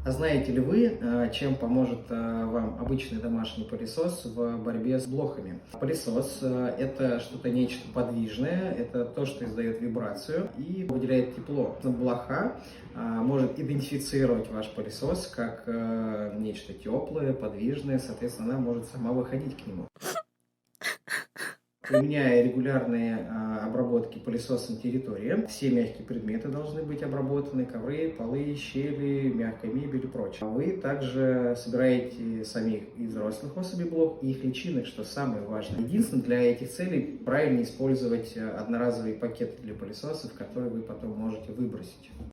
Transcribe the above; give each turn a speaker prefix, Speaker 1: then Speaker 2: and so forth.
Speaker 1: А знаете ли вы, чем поможет вам обычный домашний пылесос в борьбе с блохами? Пылесос – это что-то нечто подвижное, это то, что издает вибрацию и выделяет тепло. Блоха может идентифицировать ваш пылесос как нечто теплое, подвижное, соответственно, она может сама выходить к нему. Применяя регулярные обработки пылесосом территории, все мягкие предметы должны быть обработаны, ковры, полы, щели, мягкая мебель и прочее. Вы также собираете самих и взрослых особей блох, и их личинок, что самое важное. Единственное, для этих целей правильно использовать одноразовые пакеты для пылесосов, которые вы потом можете выбросить.